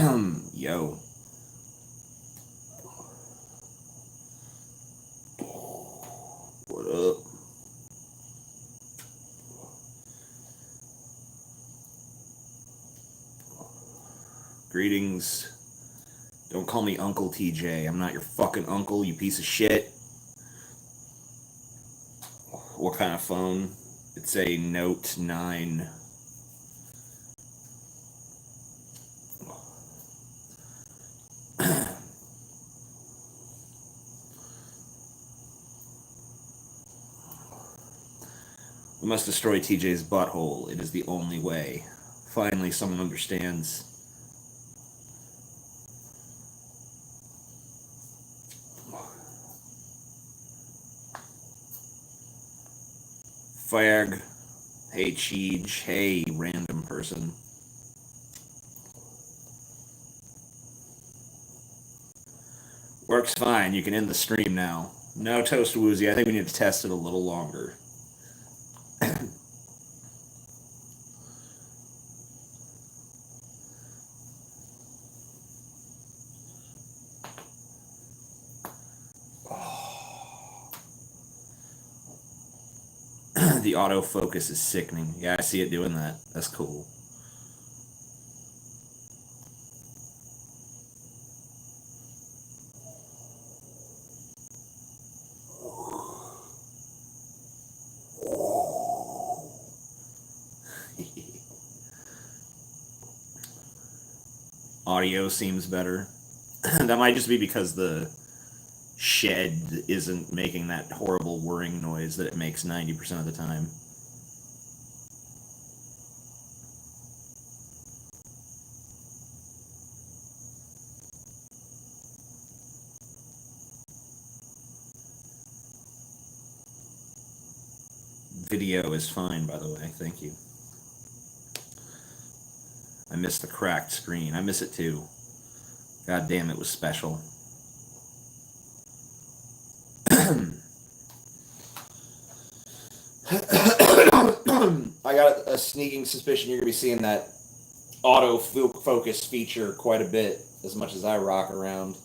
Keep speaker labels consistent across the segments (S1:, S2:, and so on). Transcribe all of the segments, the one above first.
S1: Yo. What up? Greetings. Don't call me Uncle TJ. I'm not your fucking uncle, you piece of shit. What kind of phone? It's a Note 9. We must destroy TJ's butthole. It is the only way. Finally, someone understands. Fag. Hey, Cheege. Hey, random person. Works fine. You can end the stream now. No, Toast Woozy. I think we need to test it a little longer. The autofocus is sickening. Yeah, I see it doing that. That's cool. Audio seems better. That might just be because the shed isn't making that horrible whirring noise that it makes 90% of the time. Video is fine, by the way. Thank you. I miss the cracked screen. I miss it too. God damn, it was special. I got a sneaking suspicion you're going to be seeing that auto focus feature quite a bit, as much as I rock around.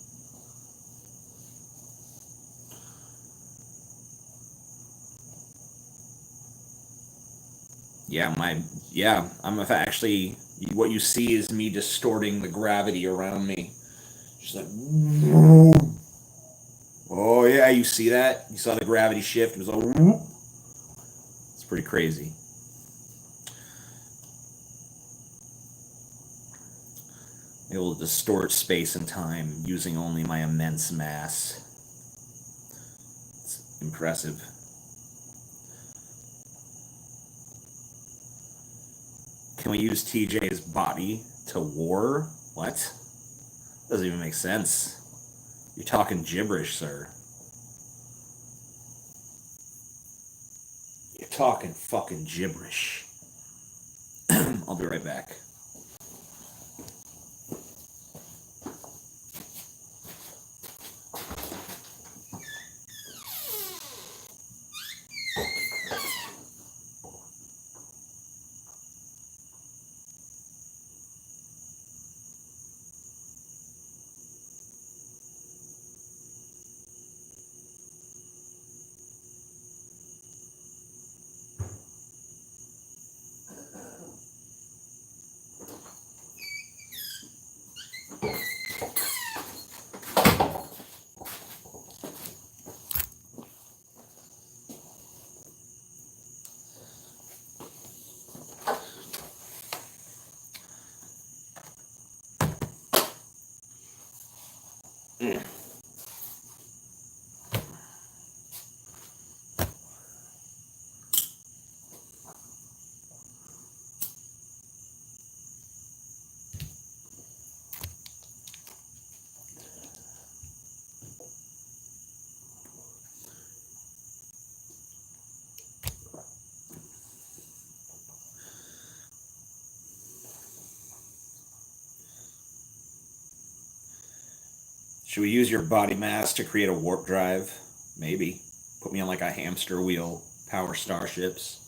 S1: I'm actually, what you see is me distorting the gravity around me. Just like, oh yeah, you see that? You saw the gravity shift? It was like, it's pretty crazy. Able to distort space and time using only my immense mass. It's impressive. Can we use TJ's body to war? What? Doesn't even make sense. You're talking gibberish, sir. You're talking fucking gibberish. I'll be right back. Should we use your body mass to create a warp drive? Maybe. Put me on like a hamster wheel, power starships.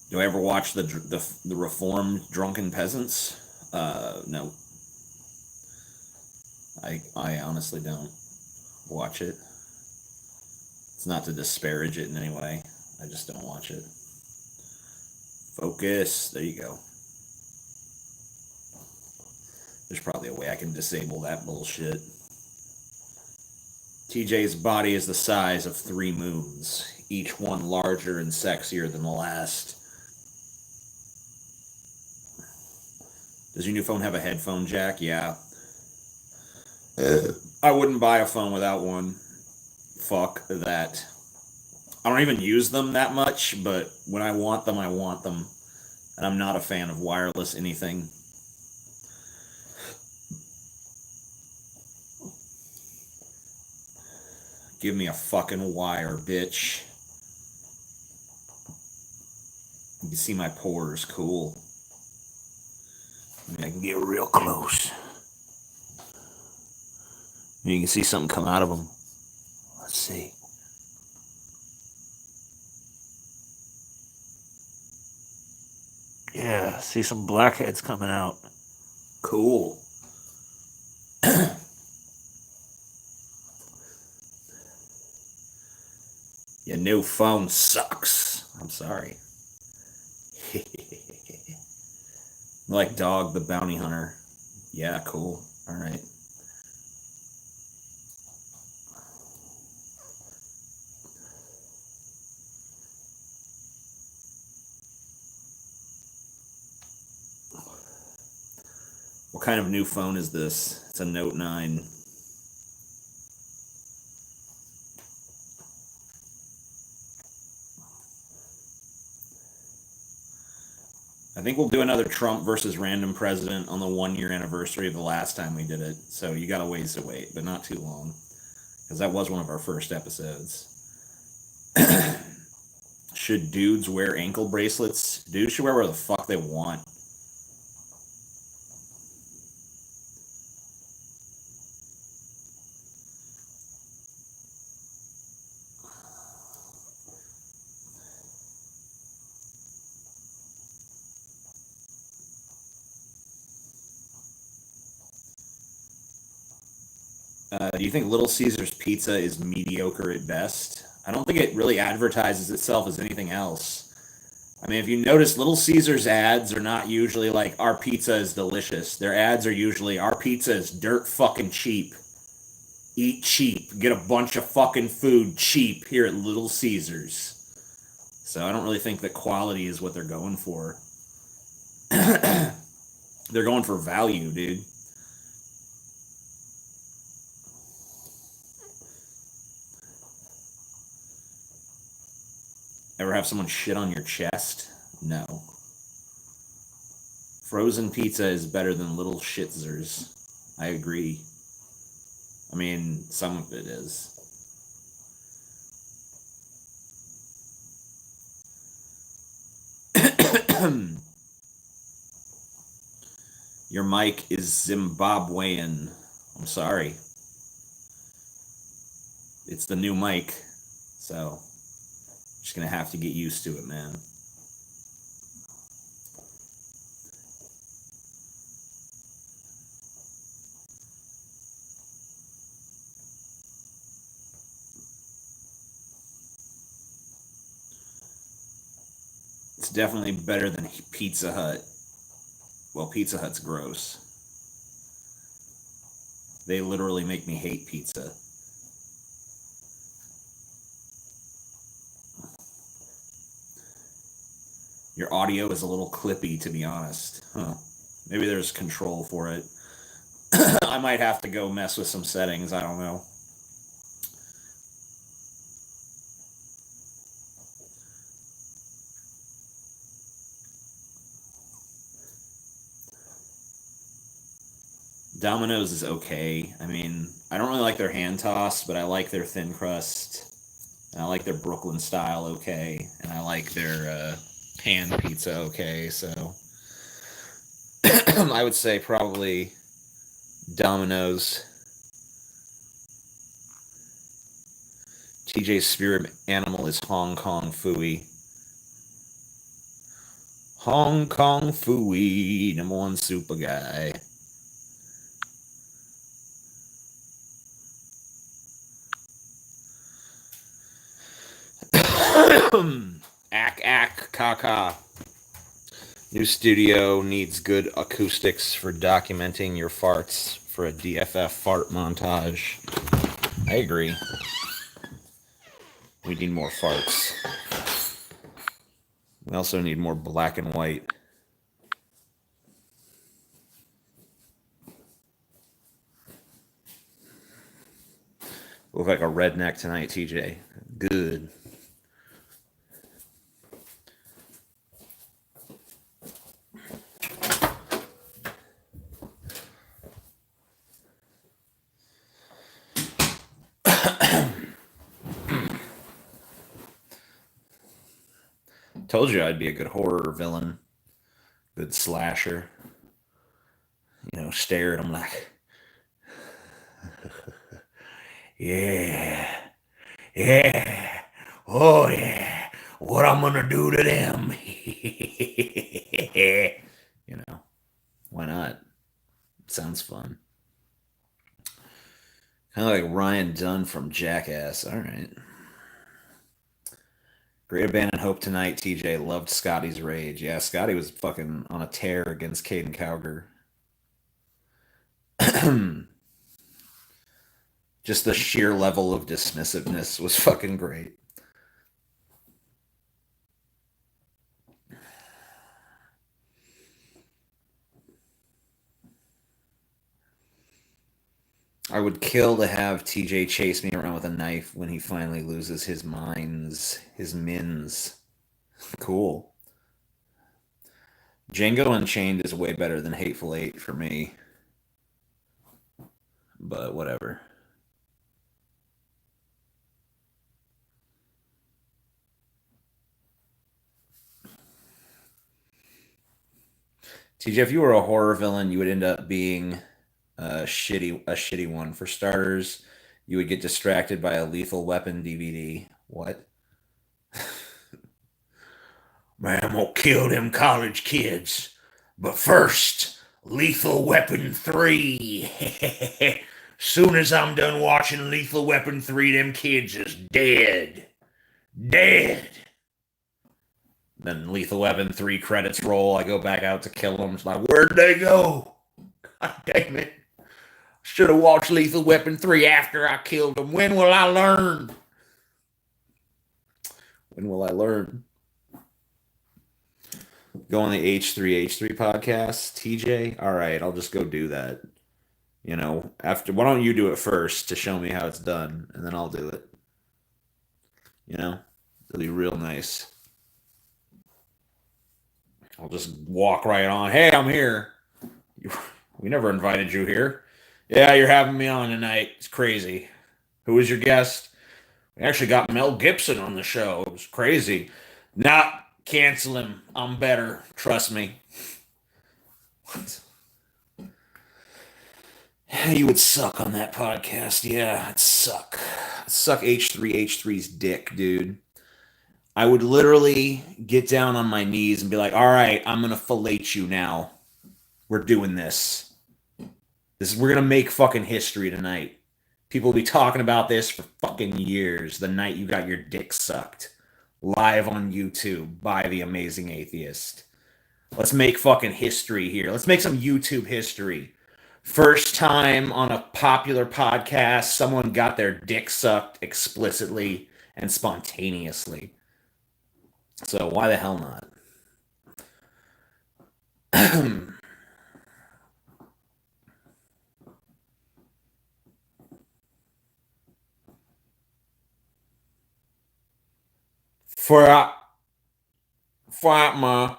S1: Do I ever watch the Reformed Drunken Peasants? No. I honestly don't watch it. It's not to disparage it in any way. I just don't watch it. Focus. There you go. There's probably a way I can disable that bullshit. TJ's body is the size of 3 moons, each one larger and sexier than the last. Does your new phone have a headphone jack? Yeah. I wouldn't buy a phone without one. Fuck that. I don't even use them that much, but when I want them, I want them. And I'm not a fan of wireless anything. Give me a fucking wire, bitch. You can see my pores. Cool. I can get real close. You can see something come out of them. Let's see. Yeah, see some blackheads coming out. Cool. Your new phone sucks. I'm sorry. Like Dog the Bounty Hunter. Yeah, cool. All right. What kind of new phone is this? It's a Note 9. I think we'll do another Trump versus random president on the 1-year anniversary of the last time we did it. So you got a ways to wait, but not too long. Because that was one of our first episodes. Should dudes wear ankle bracelets? Dudes should wear whatever the fuck they want. Do you think Little Caesars Pizza is mediocre at best? I don't think it really advertises itself as anything else. I mean, if you notice, Little Caesars ads are not usually like, our pizza is delicious. Their ads are usually, our pizza is dirt fucking cheap. Eat cheap. Get a bunch of fucking food cheap here at Little Caesars. So I don't really think that quality is what they're going for. They're going for value, dude. Ever have someone shit on your chest? No. Frozen pizza is better than Little Shitzers. I agree. I mean, some of it is. Your mic is Zimbabwean. I'm sorry. It's the new mic, so just gonna have to get used to it, man. It's definitely better than Pizza Hut. Well, Pizza Hut's gross. They literally make me hate pizza. Your audio is a little clippy, to be honest. Huh. Maybe there's control for it. I might have to go mess with some settings. I don't know. Domino's is okay. I mean, I don't really like their hand toss, but I like their thin crust. And I like their Brooklyn style okay. And I like their pan pizza okay. So I would say probably Domino's. TJ's spirit animal is Hong Kong Fooey. Hong Kong Fooey, number one super guy. Ack, caca. New studio needs good acoustics for documenting your farts for a DFF fart montage. I agree. We need more farts. We also need more black and white. Look like a redneck tonight, TJ. Good. Told you I'd be a good horror villain. Good slasher. You know, stare at him like, yeah, yeah, oh yeah, what I'm gonna do to them. You know, why not? It sounds fun. Kind of like Ryan Dunn from Jackass. All right. Great abandoned hope tonight, TJ. Loved Scotty's rage. Yeah, Scotty was fucking on a tear against Caden Cowger. Just the sheer level of dismissiveness was fucking great. I would kill to have TJ chase me around with a knife when he finally loses his minds, his mins. Cool. Django Unchained is way better than Hateful Eight for me. But whatever. TJ, if you were a horror villain, you would end up being a shitty one. For starters, you would get distracted by a Lethal Weapon DVD. What? Man, I'm gonna kill them college kids. But first, Lethal Weapon 3. Soon as I'm done watching Lethal Weapon 3, them kids is dead. Dead. Then Lethal Weapon 3 credits roll. I go back out to kill them. It's like, where'd they go? God damn it. Should have watched Lethal Weapon 3 after I killed them. When will I learn? When will I learn? Go on the H3H3 podcast, TJ. All right, I'll just go do that. You know, after, why don't you do it first to show me how it's done, and then I'll do it. You know, it'll be real nice. I'll just walk right on. Hey, I'm here. We never invited you here. Yeah, you're having me on tonight. It's crazy. Who was your guest? We actually got Mel Gibson on the show. It was crazy. Nah, cancel him. I'm better. Trust me. What? You would suck on that podcast. Yeah, I'd suck. I'd suck H3H3's dick, dude. I would literally get down on my knees and be like, all right, I'm going to fillet you now. We're doing this. We're going to make fucking history tonight. People will be talking about this for fucking years. The night you got your dick sucked. Live on YouTube by the amazing atheist. Let's make fucking history here. Let's make some YouTube history. First time on a popular podcast, someone got their dick sucked explicitly and spontaneously. So why the hell not? Fart, fart, ma.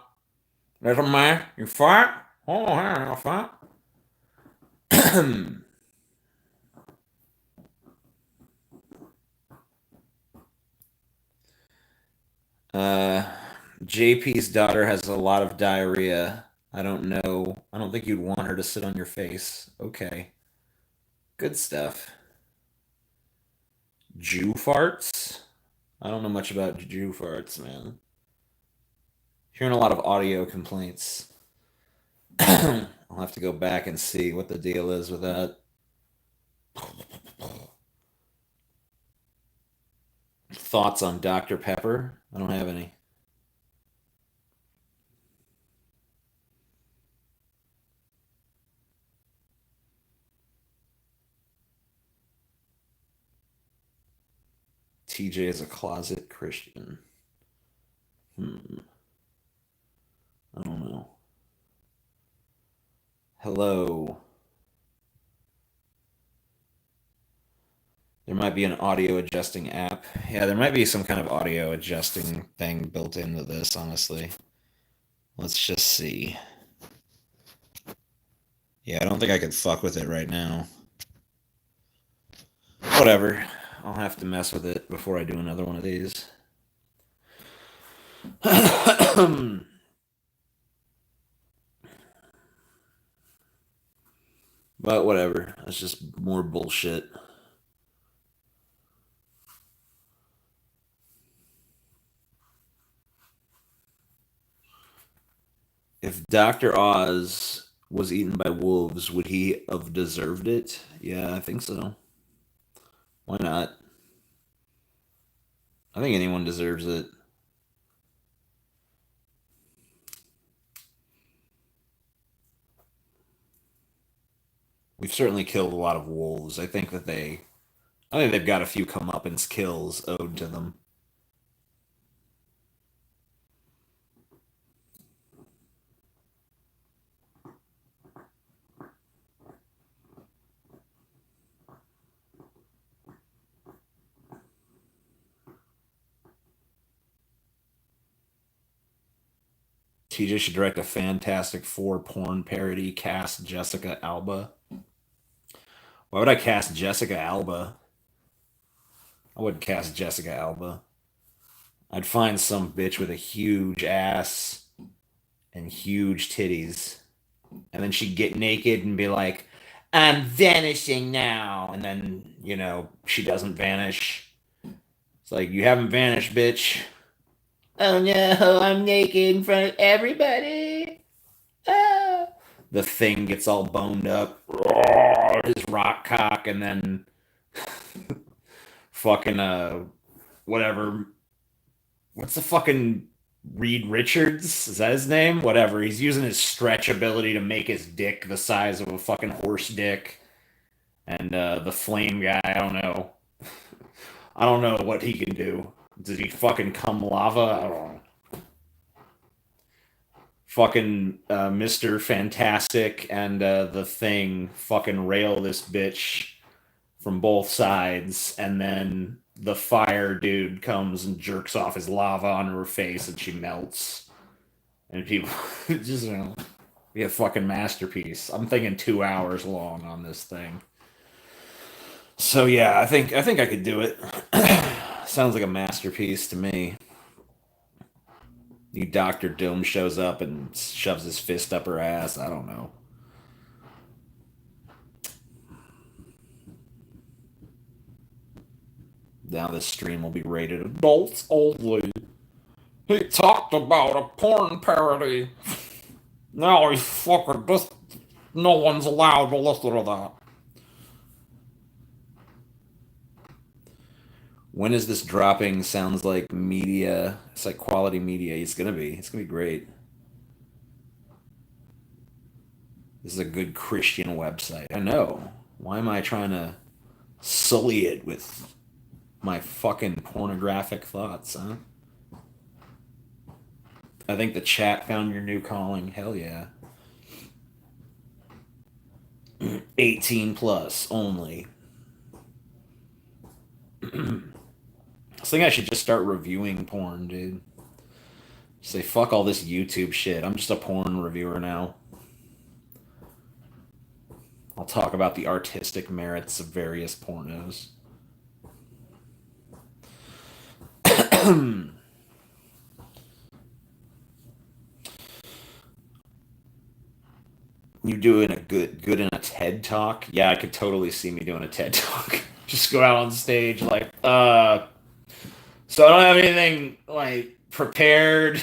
S1: That's a man. You fart? Oh, I fart. uh, JP's daughter has a lot of diarrhea. I don't know. I don't think you'd want her to sit on your face. Okay. Good stuff. Jew farts? I don't know much about Jew farts, man. Hearing a lot of audio complaints. I'll have to go back and see what the deal is with that. Thoughts on Dr. Pepper? I don't have any. TJ is a closet Christian. I don't know. Hello. There might be an audio adjusting app. Yeah, there might be some kind of audio adjusting thing built into this, honestly. Let's just see. Yeah, I don't think I could fuck with it right now. Whatever. I'll have to mess with it before I do another one of these. But whatever. That's just more bullshit. If Dr. Oz was eaten by wolves, would he have deserved it? Yeah, I think so. Why not? I think anyone deserves it. We've certainly killed a lot of wolves. I think they've got a few comeuppance kills owed to them. TJ should direct a Fantastic Four porn parody. Cast Jessica Alba. Why would I cast Jessica Alba? I wouldn't cast Jessica Alba. I'd find some bitch with a huge ass and huge titties. And then she'd get naked and be like, I'm vanishing now. And then, she doesn't vanish. It's like, you haven't vanished, bitch. Oh no, I'm naked in front of everybody. Ah. The Thing gets all boned up. His rock cock, and then fucking, whatever. What's the fucking Reed Richards? Is that his name? Whatever. He's using his stretch ability to make his dick the size of a fucking horse dick. And the Flame guy, I don't know. I don't know what he can do. Does he fucking come lava? I don't know. Fucking Mr. Fantastic and the Thing fucking rail this bitch from both sides, and then the fire dude comes and jerks off his lava on her face, and she melts. And people just, be a fucking masterpiece. I'm thinking 2 hours long on this thing. So yeah, I think I could do it. Sounds like a masterpiece to me. Dr. Doom shows up and shoves his fist up her ass. I don't know. Now this stream will be rated adults only. He talked about a porn parody. Now he's fucking just... No one's allowed to listen to that. When is this dropping? Sounds like media. It's like quality media. It's gonna be great. This is a good Christian website. I know. Why am I trying to sully it with my fucking pornographic thoughts, huh? I think the chat found your new calling. Hell yeah. 18 plus only. I think I should just start reviewing porn, dude. Say, fuck all this YouTube shit. I'm just a porn reviewer now. I'll talk about the artistic merits of various pornos. You doing a good in a TED talk? Yeah, I could totally see me doing a TED talk. Just go out on stage like, so I don't have anything like prepared.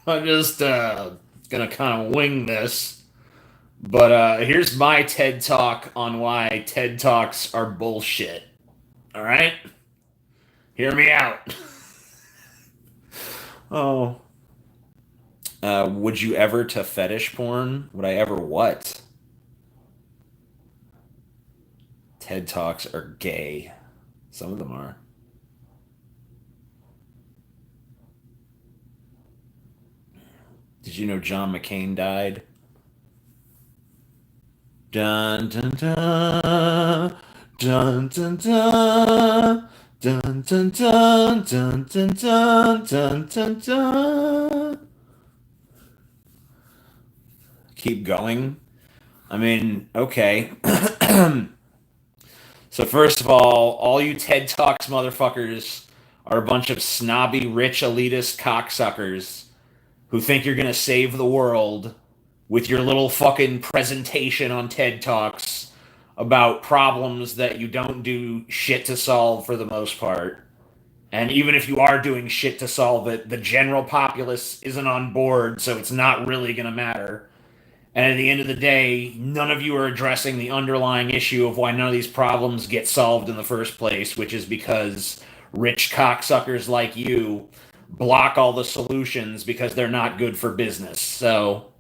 S1: I'm just gonna kind of wing this, but here's my TED Talk on why TED Talks are bullshit. All right, hear me out. Oh, would you ever to fetish porn? Would I ever what? TED Talks are gay. Some of them are. Did you know John McCain died? Dun dun dun dun dun dun dun dun dun dun dun dun dun dun dun. Keep going. I mean, okay. So first of all you TED Talks motherfuckers are a bunch of snobby, rich, elitist cocksuckers who think you're gonna save the world with your little fucking presentation on TED Talks about problems that you don't do shit to solve for the most part. And even if you are doing shit to solve it, the general populace isn't on board, so it's not really going to matter. And at the end of the day, none of you are addressing the underlying issue of why none of these problems get solved in the first place, which is because rich cocksuckers like you block all the solutions because they're not good for business. So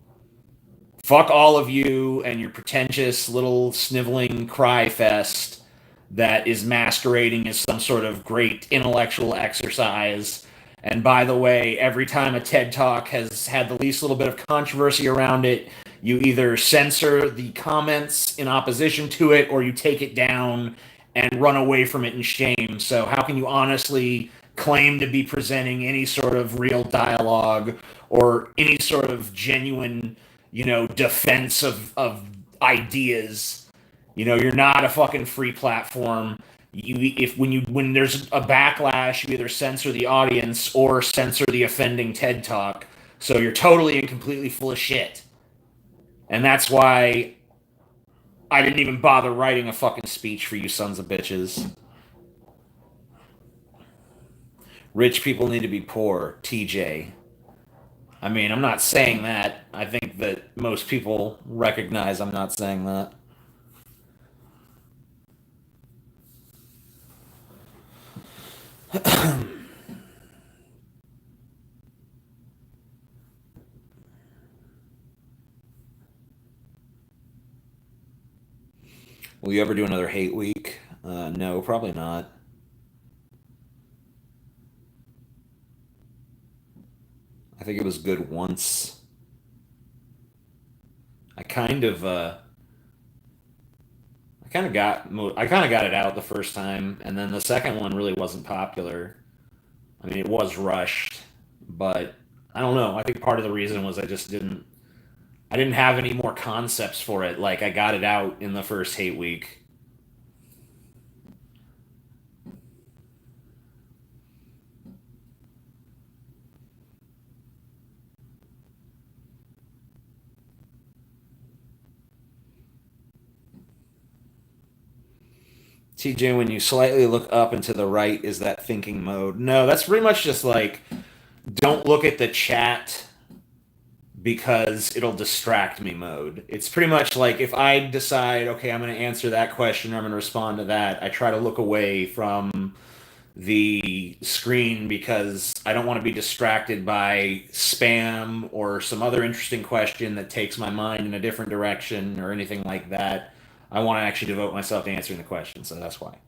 S1: fuck all of you and your pretentious little sniveling cry fest that is masquerading as some sort of great intellectual exercise. And by the way, every time a TED Talk has had the least little bit of controversy around it, you either censor the comments in opposition to it or you take it down and run away from it in shame. So, how can you honestly claim to be presenting any sort of real dialogue or any sort of genuine, defense of ideas? You're not a fucking free platform. When there's a backlash, you either censor the audience or censor the offending TED Talk. So you're totally and completely full of shit. And that's why I didn't even bother writing a fucking speech for you sons of bitches. Rich people need to be poor, TJ. I mean, I'm not saying that. I think that most people recognize I'm not saying that. Will you ever do another hate week? No, probably not. I think it was good once. I kind of, I kind of got it out the first time, and then the second one really wasn't popular. I mean, it was rushed, but I don't know. I think part of the reason was I didn't have any more concepts for it. Like I got it out in the first hate week. TJ, when you slightly look up and to the right, is that thinking mode? No, that's pretty much just like don't look at the chat because it'll distract me mode. It's pretty much like if I decide, okay, I'm going to answer that question or I'm going to respond to that, I try to look away from the screen because I don't want to be distracted by spam or some other interesting question that takes my mind in a different direction or anything like that. I want to actually devote myself to answering the question, so that's why.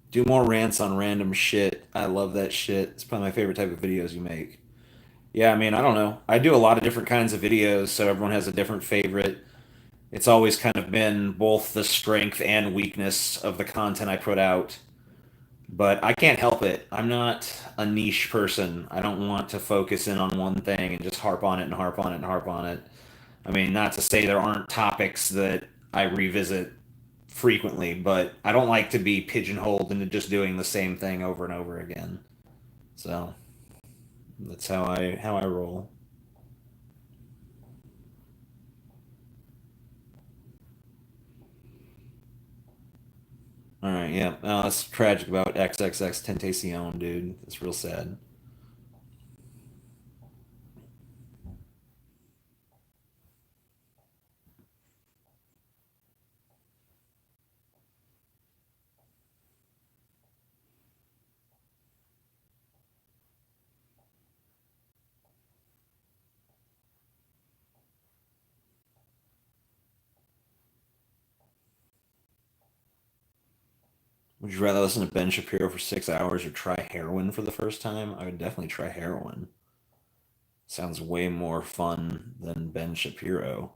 S1: Do more rants on random shit. I love that shit. It's probably my favorite type of videos you make. Yeah, I mean, I don't know. I do a lot of different kinds of videos, so everyone has a different favorite. It's always kind of been both the strength and weakness of the content I put out. But I can't help it. I'm not a niche person. I don't want to focus in on one thing and just harp on it and harp on it and harp on it. I mean, not to say there aren't topics that I revisit frequently, but I don't like to be pigeonholed into just doing the same thing over and over again. So that's how I roll. All right, yeah. Oh, that's tragic about XXX Tentacion, dude. It's real sad. Would you rather listen to Ben Shapiro for 6 hours or try heroin for the first time? I would definitely try heroin. Sounds way more fun than Ben Shapiro.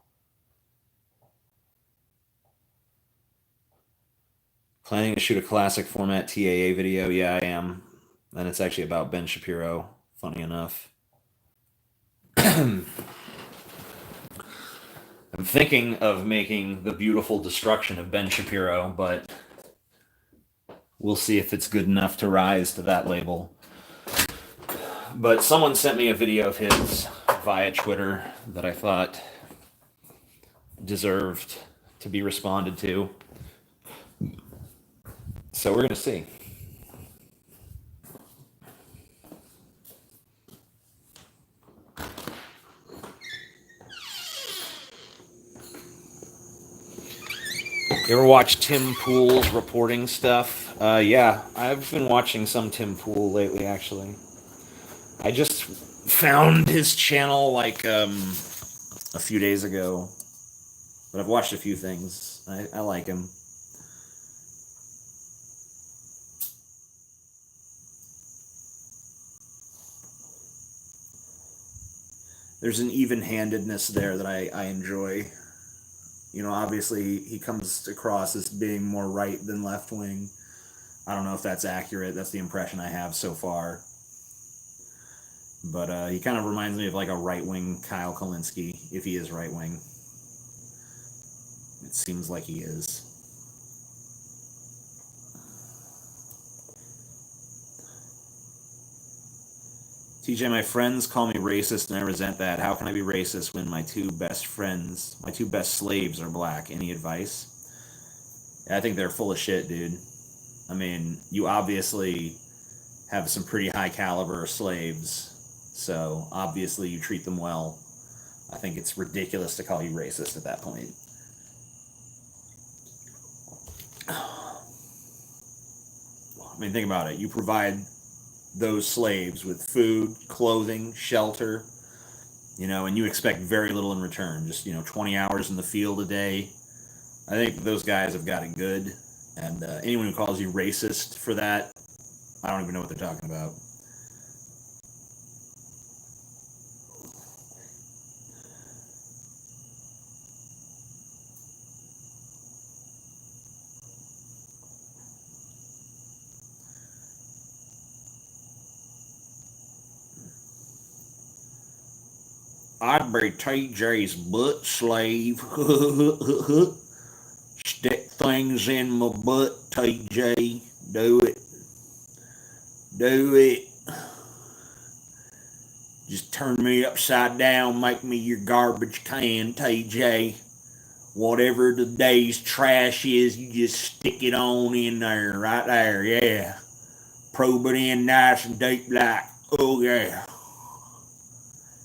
S1: Planning to shoot a classic format TAA video? Yeah, I am. And it's actually about Ben Shapiro, funny enough. I'm thinking of making The Beautiful Destruction of Ben Shapiro, but we'll see if it's good enough to rise to that label. But someone sent me a video of his via Twitter that I thought deserved to be responded to. So we're going to see. You ever watch Tim Pool's reporting stuff? Yeah, I've been watching some Tim Pool lately, actually. I just found his channel like a few days ago, but I've watched a few things. I like him. There's an even-handedness there that I enjoy. You know, obviously he comes across as being more right than left wing. I don't know if that's accurate. That's the impression I have so far. But he kind of reminds me of like a right wing Kyle Kalinske, if he is right wing. It seems like he is. TJ, my friends call me racist and I resent that. How can I be racist when my two best friends, my two best slaves are black? Any advice? I think they're full of shit, dude. I mean, you obviously have some pretty high caliber slaves, so obviously you treat them well. I think it's ridiculous to call you racist at that point. I mean, think about it. You provide those slaves with food, clothing, shelter, you know, and you expect very little in return. Just, 20 hours in the field a day. I think those guys have got it good. And anyone who calls you racist for that, I don't even know what they're talking about. I'd be TJ's butt slave. Stick things in my butt, TJ. Do it. Do it. Just turn me upside down, make me your garbage can, TJ. Whatever the day's trash is, you just stick it on in there, right there, yeah. Probe it in nice and deep like, oh yeah.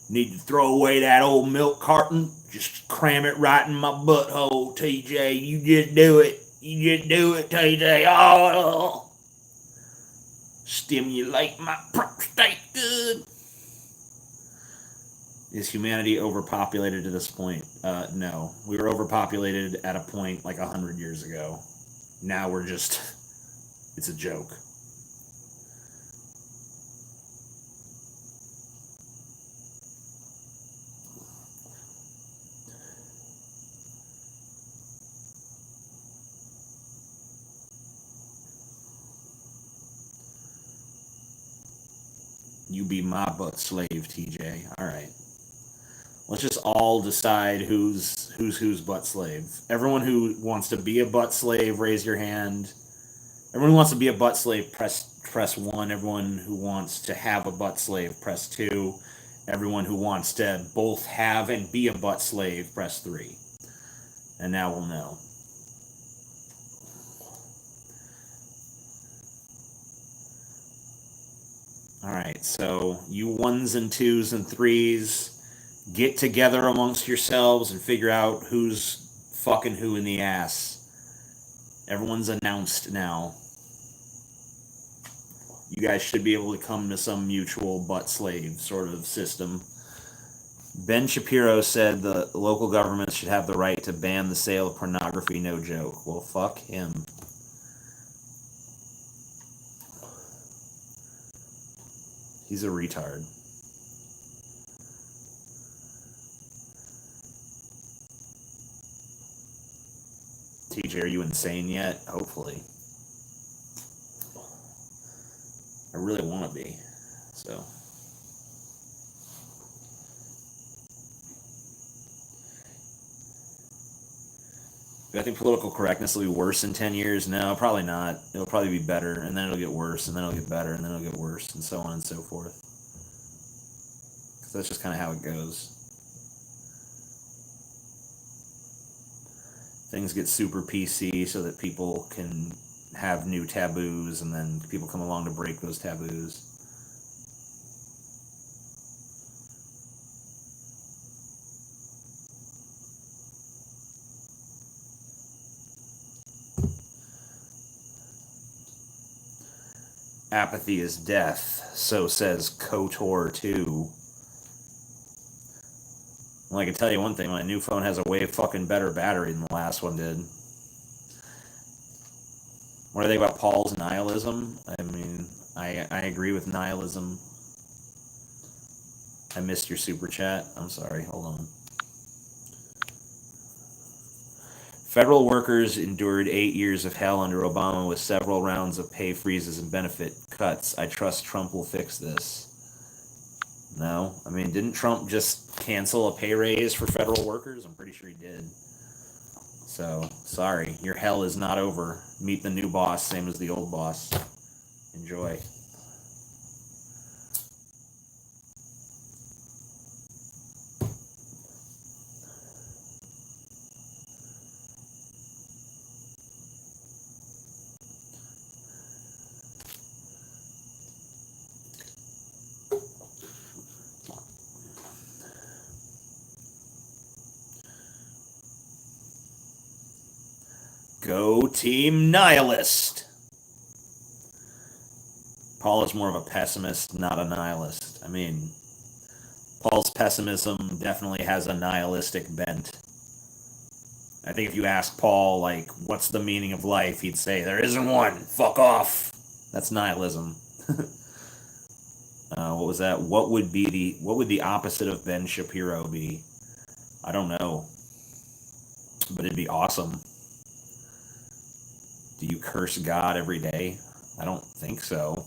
S1: Need to throw away that old milk carton? Just cram it right in my butthole, TJ. You just do it. You just do it, TJ. Oh, stimulate my prostate good. Is humanity overpopulated to this point? No. We were overpopulated at a point like 100 years ago. Now we're just, it's a joke. You be my butt slave, TJ. All right. Let's just all decide who's butt slave. Everyone who wants to be a butt slave, raise your hand. Everyone who wants to be a butt slave, press 1. Everyone who wants to have a butt slave, press 2. Everyone who wants to both have and be a butt slave, press 3. And now we'll know. Alright, so you 1s and 2s and 3s, get together amongst yourselves and figure out who's fucking who in the ass. Everyone's announced now. You guys should be able to come to some mutual butt slave sort of system. Ben Shapiro said the local governments should have the right to ban the sale of pornography, no joke. Well, fuck him. He's a retard. TJ, are you insane yet? Hopefully. I really want to be, so. Do I think political correctness will be worse in 10 years? No, probably not. It'll probably be better, and then it'll get worse, and then it'll get better, and then it'll get worse, and so on and so forth. Because that's just kind of how it goes. Things get super PC so that people can have new taboos, and then people come along to break those taboos. Apathy is death, so says KOTOR 2. Well, I can tell you one thing, my new phone has a way fucking better battery than the last one did. What do you think about Paul's nihilism? I mean, I agree with nihilism. I missed your super chat. I'm sorry, hold on. Federal workers endured 8 years of hell under Obama with several rounds of pay freezes and benefit cuts. I trust Trump will fix this. No? I mean, didn't Trump just cancel a pay raise for federal workers? I'm pretty sure he did. So, sorry, your hell is not over. Meet the new boss, same as the old boss. Enjoy. Go Team Nihilist! Paul is more of a pessimist, not a nihilist. I mean, Paul's pessimism definitely has a nihilistic bent. I think if you ask Paul, like, what's the meaning of life, he'd say, there isn't one, fuck off. That's nihilism. What was that? What would the opposite of Ben Shapiro be? I don't know. But it'd be awesome. Do you curse God every day? I don't think so.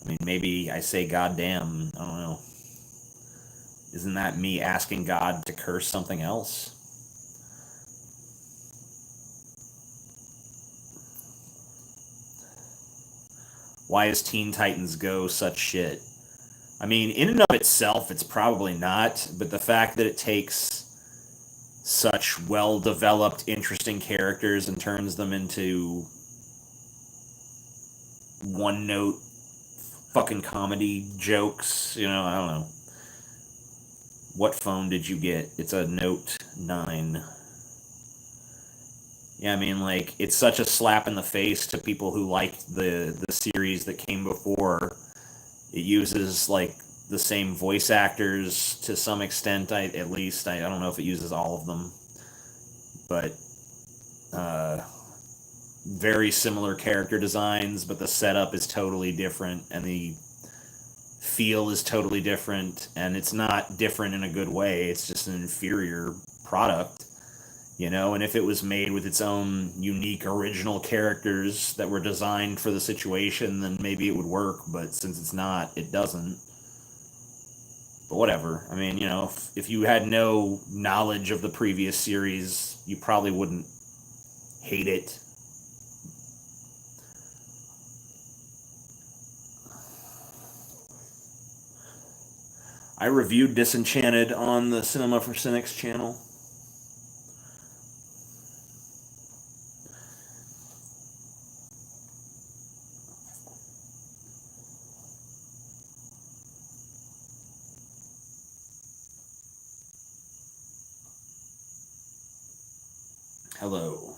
S1: I mean, maybe I say goddamn. I don't know. Isn't that me asking God to curse something else? Why is Teen Titans Go such shit? I mean, in and of itself, it's probably not, but the fact that it takes such well-developed, interesting characters and turns them into one-note fucking comedy jokes, you know, I don't know. What phone did you get? It's a Note 9. Yeah, I mean, like, it's such a slap in the face to people who liked the series that came before. It uses, like, the same voice actors to some extent, at least. I don't know if it uses all of them. But, very similar character designs, but the setup is totally different, and the feel is totally different, and it's not different in a good way. It's just an inferior product, you know? And if it was made with its own unique, original characters that were designed for the situation, then maybe it would work, but since it's not, it doesn't. But whatever. I mean, you know, if you had no knowledge of the previous series, you probably wouldn't hate it. I reviewed Disenchanted on the Cinema for Cynics channel. Hello.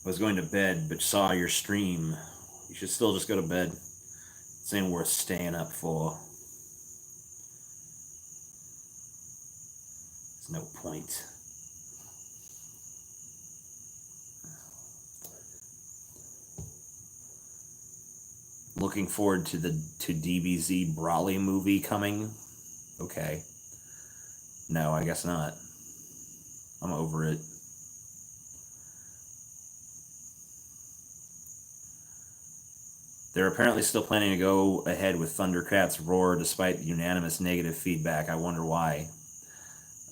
S1: I was going to bed, but saw your stream. You should still just go to bed. This ain't worth staying up for. There's no point. Looking forward to the DBZ Brawley movie coming. Okay. No, I guess not. I'm over it. They're apparently still planning to go ahead with Thundercats Roar despite unanimous negative feedback. I wonder why.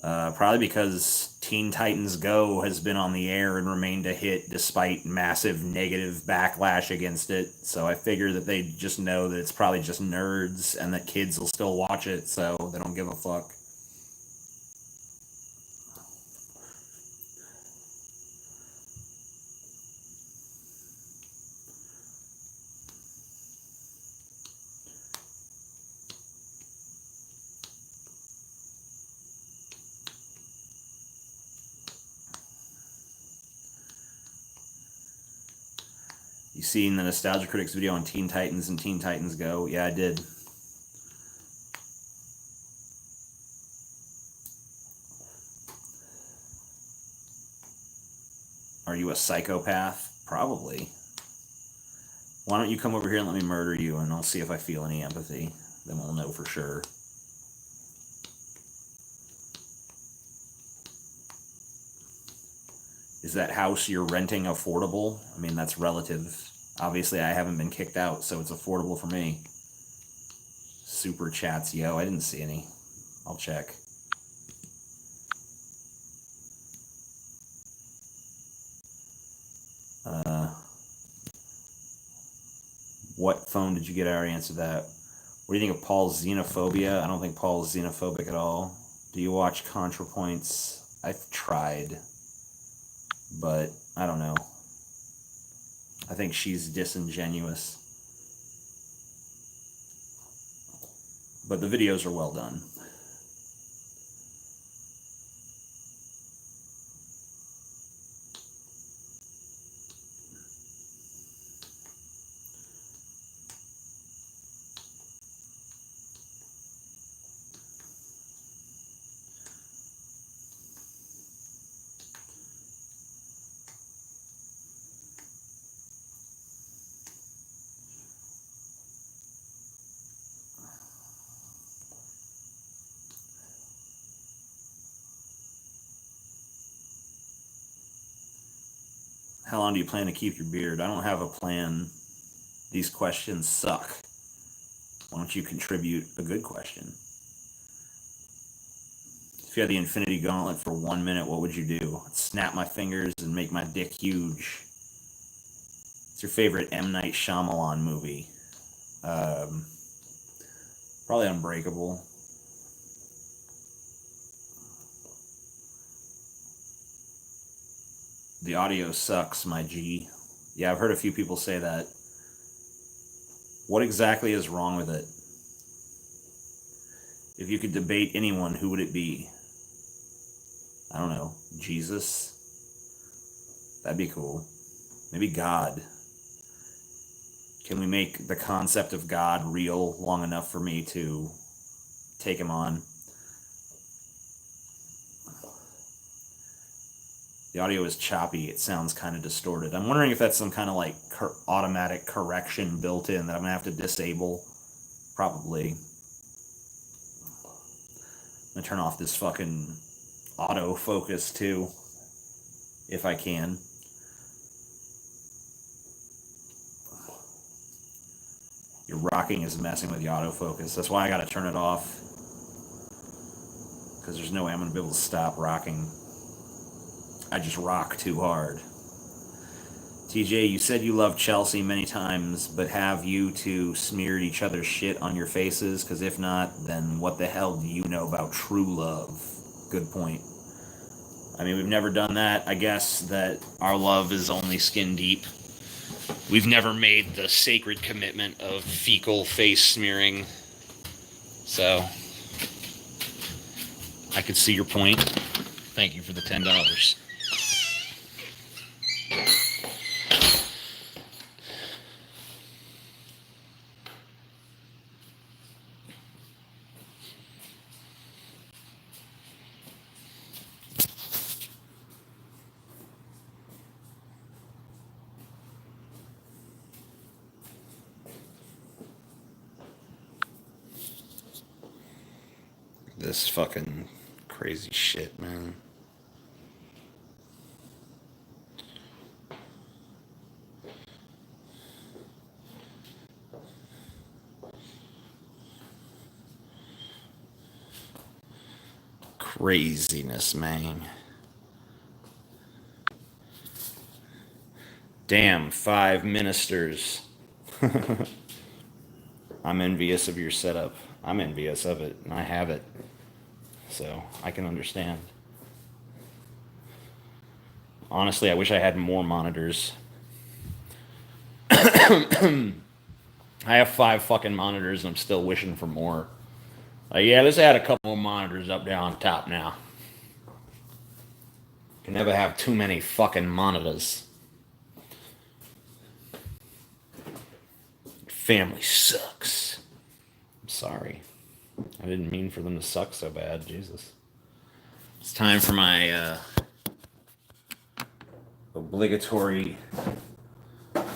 S1: Probably because Teen Titans Go has been on the air and remained a hit despite massive negative backlash against it. So I figure that they just know that it's probably just nerds and that kids will still watch it, so they don't give a fuck. You seen the Nostalgia Critics video on Teen Titans and Teen Titans Go? Yeah, I did. Are you a psychopath? Probably. Why don't you come over here and let me murder you, and I'll see if I feel any empathy. Then we'll know for sure. Is that house you're renting affordable? I mean, that's relative. Obviously, I haven't been kicked out, so it's affordable for me. Super chats, yo. I didn't see any. I'll check. What phone did you get? I already answered that. What do you think of Paul's xenophobia? I don't think Paul's xenophobic at all. Do you watch ContraPoints? I've tried, but I don't know. I think she's disingenuous. But the videos are well done. How long do you plan to keep your beard? I don't have a plan. These questions suck. Why don't you contribute a good question? If you had the Infinity Gauntlet for 1 minute, what would you do? I'd snap my fingers and make my dick huge. What's your favorite M. Night Shyamalan movie? Probably Unbreakable. The audio sucks, my G. Yeah, I've heard a few people say that. What exactly is wrong with it? If you could debate anyone, who would it be? I don't know. Jesus? That'd be cool. Maybe God. Can we make the concept of God real long enough for me to take him on? The audio is choppy. It sounds kind of distorted. I'm wondering if that's some kind of like automatic correction built in that I'm going to have to disable. Probably. I'm going to turn off this fucking autofocus too, if I can. Your rocking is messing with the autofocus. That's why I gotta turn it off. Because there's no way I'm gonna be able to stop rocking. I just rock too hard. TJ, you said you love Chelsea many times, but have you two smeared each other's shit on your faces? Because if not, then what the hell do you know about true love? Good point. I mean, we've never done that. I guess that our love is only skin deep. We've never made the sacred commitment of fecal face smearing. So, I could see your point. Thank you for the $10. This fucking crazy shit, man. Craziness, man. Damn, 5 ministers. I'm envious of your setup. I'm envious of it, and I have it. So, I can understand. Honestly, I wish I had more monitors. I have 5 fucking monitors, and I'm still wishing for more. Yeah, let's add a couple more monitors up there on top now. Can never have too many fucking monitors. Family sucks. I'm sorry. I didn't mean for them to suck so bad. Jesus. It's time for my obligatory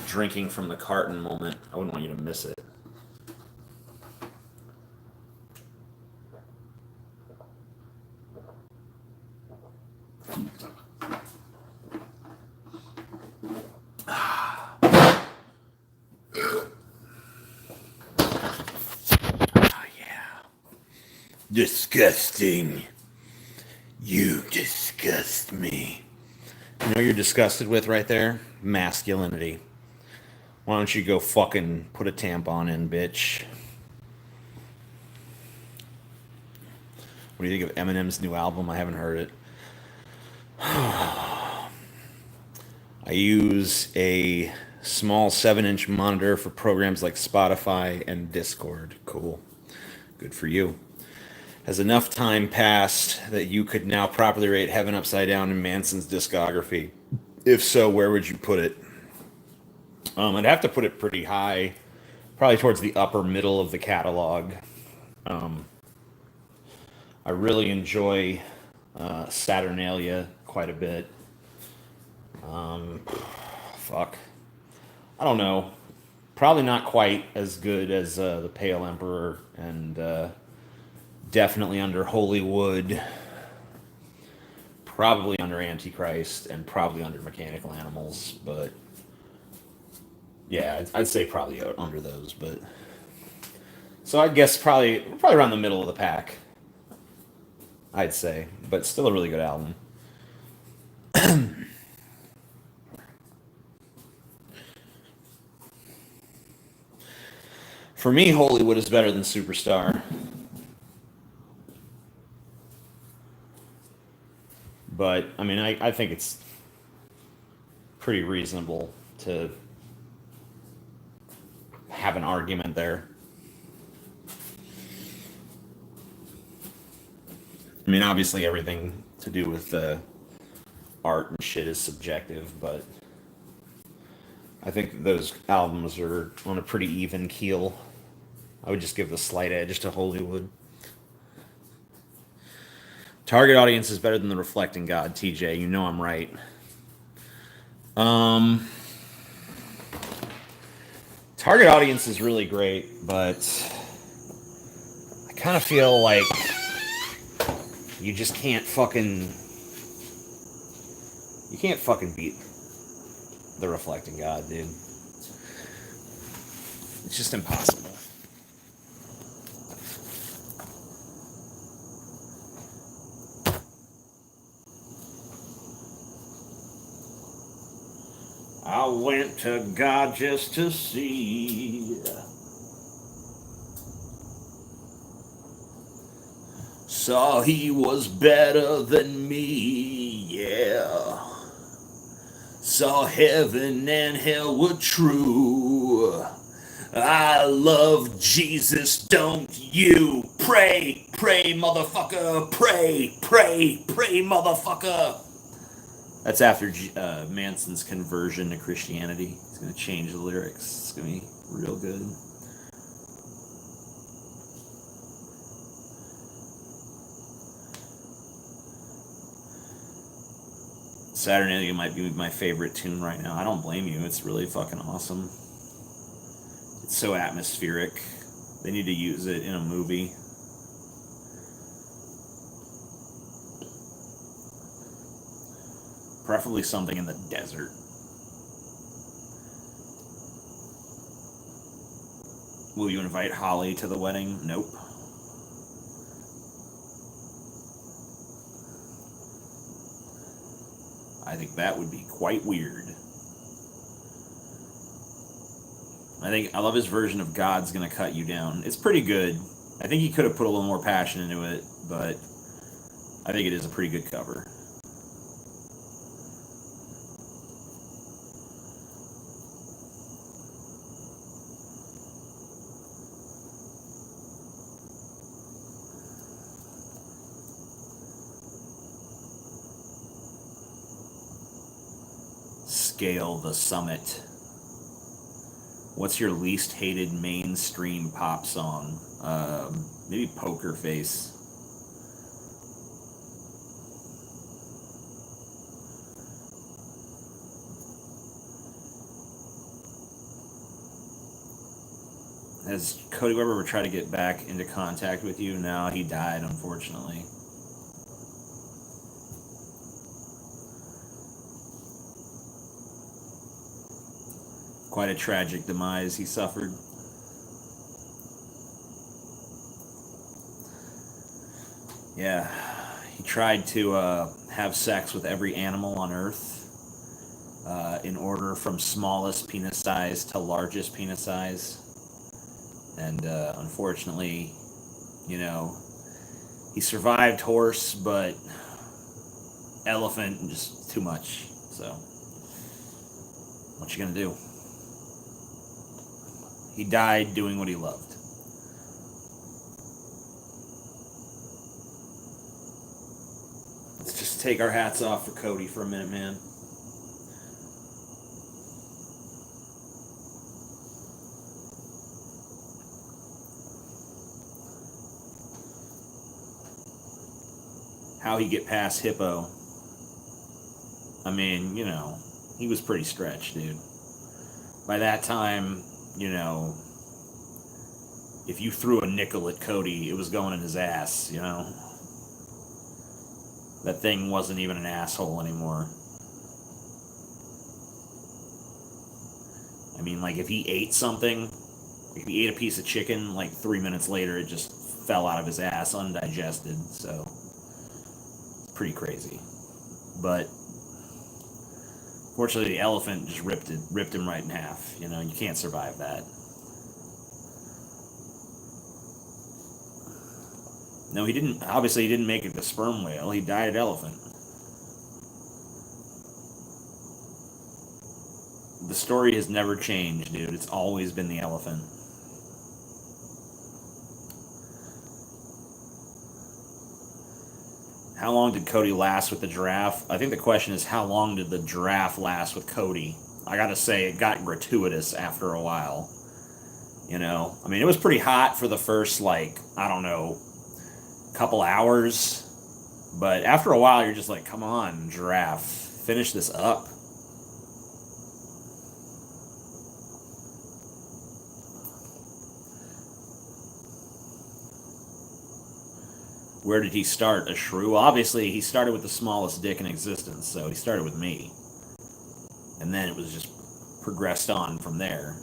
S1: drinking from the carton moment. I wouldn't want you to miss it. Disgusting. You disgust me. You know what you're disgusted with right there? Masculinity. Why don't you go fucking put a tampon in, bitch? What do you think of Eminem's new album? I haven't heard it. I use a small 7-inch monitor for programs like Spotify and Discord. Cool. Good for you. Has enough time passed that you could now properly rate Heaven Upside Down in Manson's discography? If so, where would you put it? I'd have to put it pretty high, probably towards the upper middle of the catalog. I really enjoy Saturnalia quite a bit. Fuck. I don't know. Probably not quite as good as the Pale Emperor, and definitely under Holywood, probably under Antichrist, and probably under Mechanical Animals, but yeah, I'd say probably under those, but so I guess probably around the middle of the pack, I'd say, but still a really good album. For me, Holywood is better than Superstar. But, I mean, I think it's pretty reasonable to have an argument there. I mean, obviously everything to do with art and shit is subjective, but I think those albums are on a pretty even keel. I would just give the slight edge to Holywood. Target audience is better than the Reflecting God, TJ. You know I'm right. Target audience is really great, but I kind of feel like you just can't fucking... You can't fucking beat the Reflecting God, dude. It's just impossible. I went to God just to see. Saw he was better than me, yeah. Saw heaven and hell were true. I love Jesus, don't you? Pray, pray, motherfucker. Pray, pray, pray, motherfucker. That's after Manson's conversion to Christianity. He's going to change the lyrics. It's going to be real good. Saturday Night might be my favorite tune right now. I don't blame you. It's really fucking awesome. It's so atmospheric. They need to use it in a movie. Preferably something in the desert. Will you invite Holly to the wedding? Nope. I think that would be quite weird. I love his version of God's Gonna Cut You Down. It's pretty good. I think he could have put a little more passion into it, but I think it is a pretty good cover. Scale the summit. What's your least hated mainstream pop song? Maybe Poker Face. Has Cody Webber ever tried to get back into contact with you? No, he died, unfortunately. Quite a tragic demise he suffered. Yeah, he tried to have sex with every animal on Earth in order from smallest penis size to largest penis size. And unfortunately, he survived horse, but elephant just too much. So, what you gonna do? He died doing what he loved. Let's just take our hats off for Cody for a minute, man. How he get past Hippo? I mean, he was pretty stretched, dude. By that time, if you threw a nickel at Cody, it was going in his ass, That thing wasn't even an asshole anymore. I mean, like, if he ate something, if he ate a piece of chicken, like 3 minutes later, it just fell out of his ass undigested, so it's pretty crazy. But fortunately, the elephant just ripped him right in half. You can't survive that. No, he didn't. Obviously, he didn't make it the sperm whale. He died at elephant. The story has never changed, dude. It's always been the elephant. How long did Cody last with the giraffe? I think the question is, how long did the giraffe last with Cody? I gotta say, it got gratuitous after a while. I mean, it was pretty hot for the first, couple hours. But after a while, you're just like, come on, giraffe, finish this up. Where did he start? A shrew? Well, obviously, he started with the smallest dick in existence, so he started with me. And then it was just progressed on from there.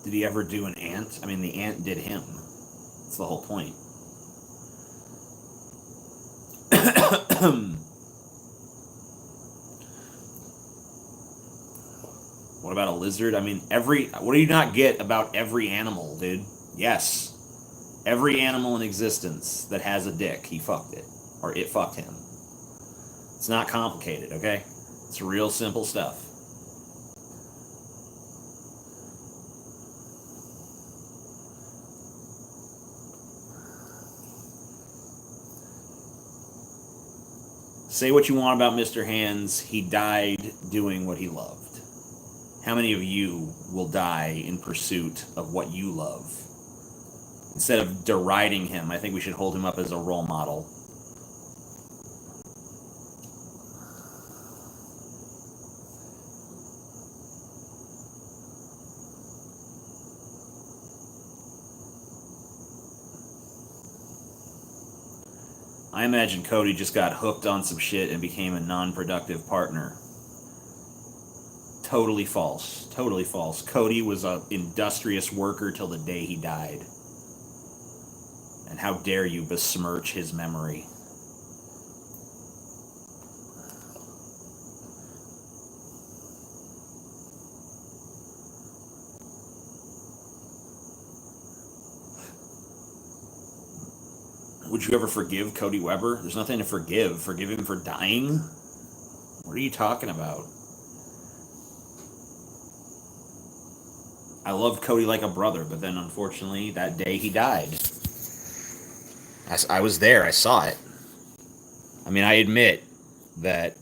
S1: Did he ever do an ant? I mean, the ant did him. That's the whole point. What about a lizard? I mean, what do you not get about every animal, dude? Yes. Every animal in existence that has a dick, he fucked it. Or it fucked him. It's not complicated, okay? It's real simple stuff. Say what you want about Mr. Hands, he died doing what he loved. How many of you will die in pursuit of what you love? Instead of deriding him, I think we should hold him up as a role model. I imagine Cody just got hooked on some shit and became a non-productive partner. Totally false. Totally false. Cody was an industrious worker till the day he died. And how dare you besmirch his memory? Would you ever forgive Cody Weber? There's nothing to forgive. Forgive him for dying? What are you talking about? I loved Cody like a brother, but then unfortunately that day he died. I was there. I saw it. I mean, I admit that,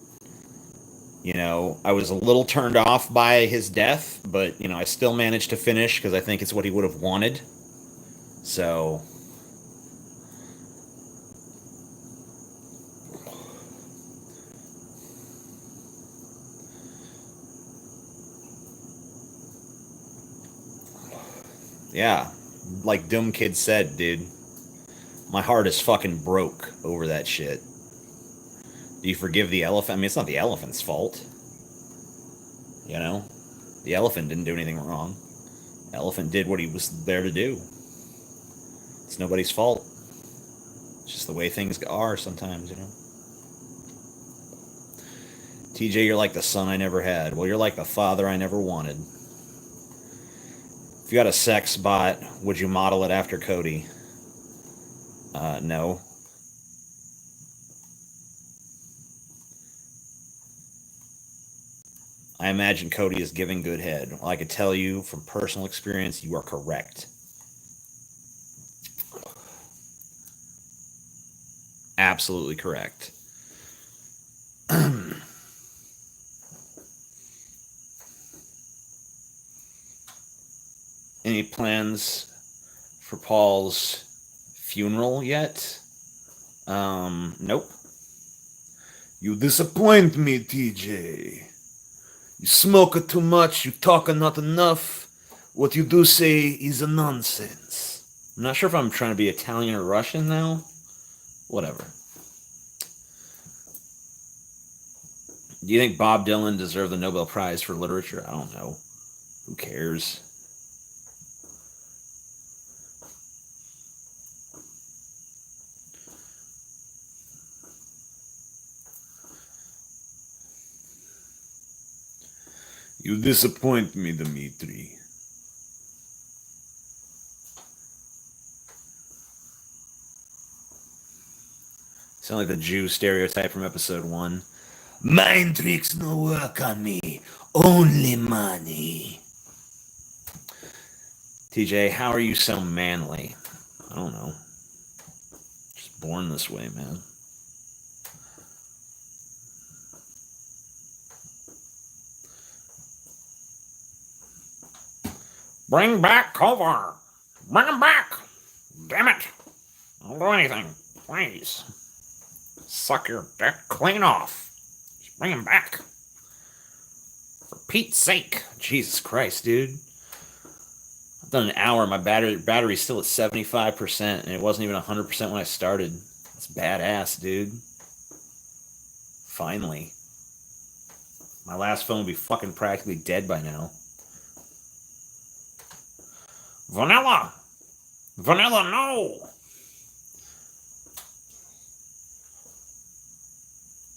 S1: I was a little turned off by his death, but, I still managed to finish because I think it's what he would have wanted. So, yeah, like Dumb Kid said, dude, my heart is fucking broke over that shit. Do you forgive the elephant? I mean, it's not the elephant's fault. The elephant didn't do anything wrong. The elephant did what he was there to do. It's nobody's fault. It's just the way things are sometimes, TJ, you're like the son I never had. Well, you're like the father I never wanted. If you had a sex bot, would you model it after Cody? No. I imagine Cody is giving good head. Well, I could tell you from personal experience, you are correct. Absolutely correct. Any plans for Paul's funeral yet? Nope. You disappoint me, TJ. You smoke too much, you talk not enough. What you do say is a nonsense. I'm not sure if I'm trying to be Italian or Russian now. Whatever. Do you think Bob Dylan deserved the Nobel Prize for Literature? I don't know. Who cares? You disappoint me, Dmitri. Sound like the Jew stereotype from episode 1. Mind tricks no work on me. Only money. TJ, how are you so manly? I don't know. Just born this way, man. Bring back Kovar. Bring him back. Damn it. Don't do anything. Please. Suck your dick clean off. Just bring him back. For Pete's sake. Jesus Christ, dude. I've done an hour. My battery's still at 75%, and it wasn't even 100% when I started. That's badass, dude. Finally. My last phone would be fucking practically dead by now. Vanilla! Vanilla, no!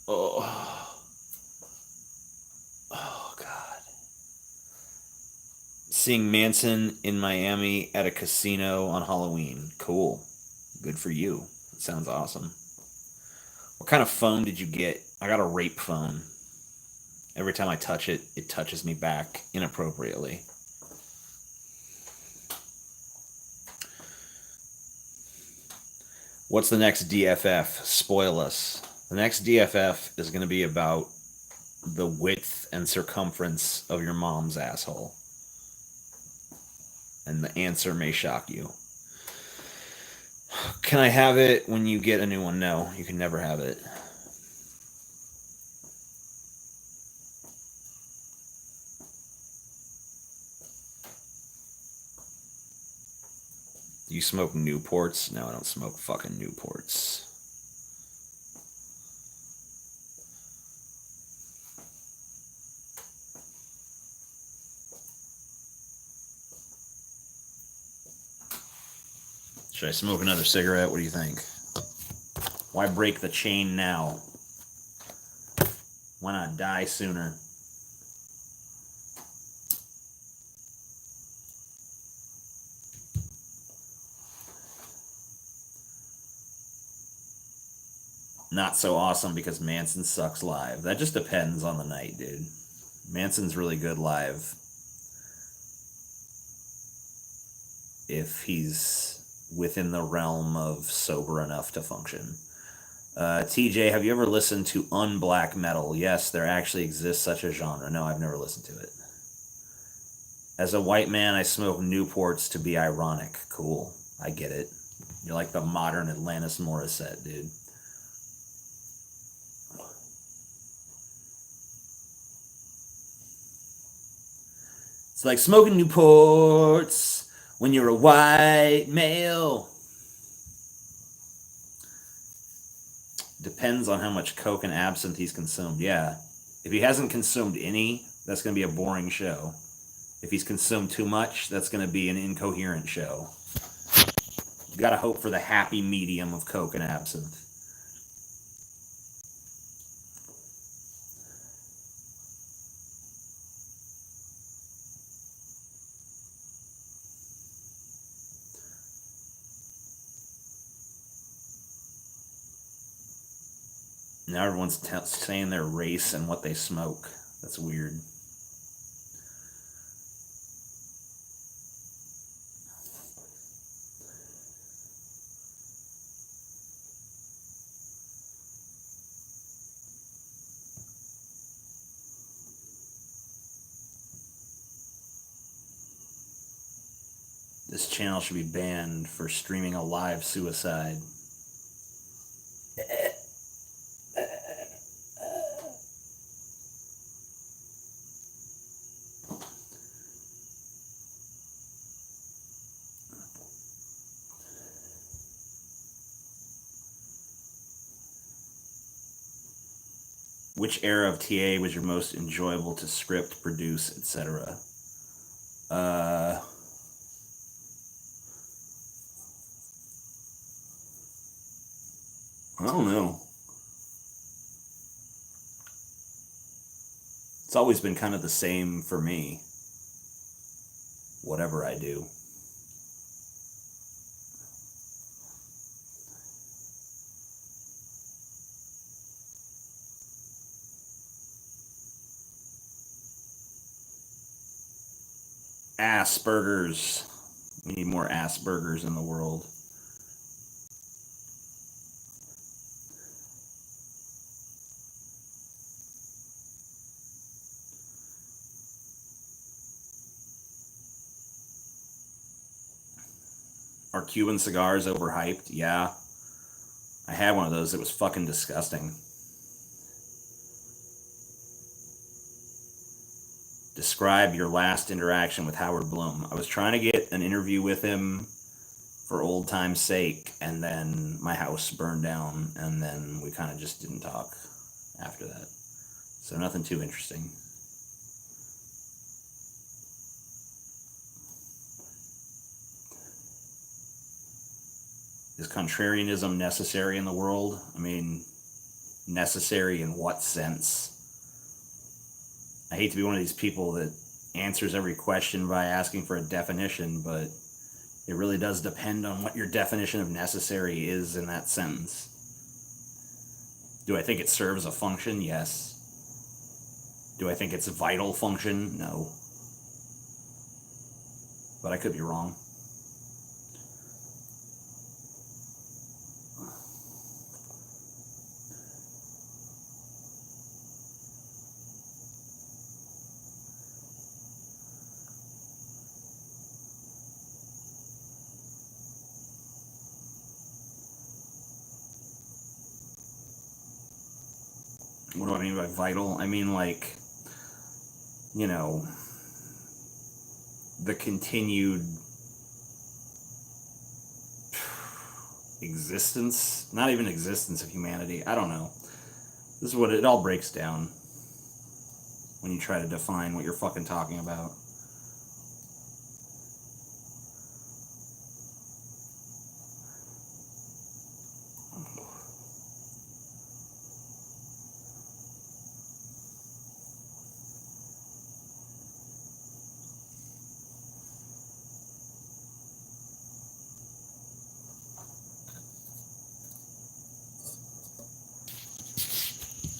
S1: Oh. Oh, God. Seeing Manson in Miami at a casino on Halloween. Cool. Good for you. That sounds awesome. What kind of phone did you get? I got a rape phone. Every time I touch it, it touches me back inappropriately. What's the next DFF? Spoil us. The next DFF is going to be about the width and circumference of your mom's asshole. And the answer may shock you. Can I have it when you get a new one? No, you can never have it. Do you smoke Newports? No, I don't smoke fucking Newports. Should I smoke another cigarette? What do you think? Why break the chain now? Why not die sooner? Not so awesome because Manson sucks live. That just depends on the night, dude. Manson's really good live if he's within the realm of sober enough to function. TJ, have you ever listened to unblack metal? Yes, there actually exists such a genre. No, I've never listened to it. As a white man, I smoke Newports to be ironic. Cool. I get it. You're like the modern Alanis Morissette, dude. It's like smoking Newports when you're a white male. Depends on how much coke and absinthe he's consumed. Yeah. If he hasn't consumed any, that's going to be a boring show. If he's consumed too much, that's going to be an incoherent show. You got to hope for the happy medium of coke and absinthe. Now everyone's saying their race and what they smoke. That's weird. This channel should be banned for streaming a live suicide. Which era of TA was your most enjoyable to script, produce, etc.? I don't know. It's always been kind of the same for me. Whatever I do. Asperger's. We need more Asperger's in the world. Are Cuban cigars overhyped? Yeah. I had one of those. It was fucking disgusting. Describe your last interaction with Howard Bloom. I was trying to get an interview with him for old time's sake, and then my house burned down, and then we kind of just didn't talk after that. So nothing too interesting. Is contrarianism necessary in the world? I mean, necessary in what sense? I hate to be one of these people that answers every question by asking for a definition, but it really does depend on what your definition of necessary is in that sentence. Do I think it serves a function? Yes. Do I think it's a vital function? No. But I could be wrong. What do I mean by vital? I mean, like, you know, the continued existence, not even existence of humanity. I don't know. This is what it all breaks down when you try to define what you're fucking talking about.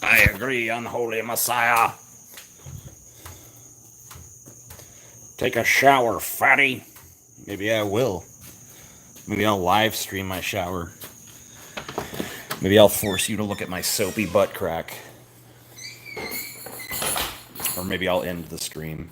S1: I agree, unholy Messiah. Take a shower, fatty. Maybe I will. Maybe I'll live stream my shower. Maybe I'll force you to look at my soapy butt crack. Or maybe I'll end the stream.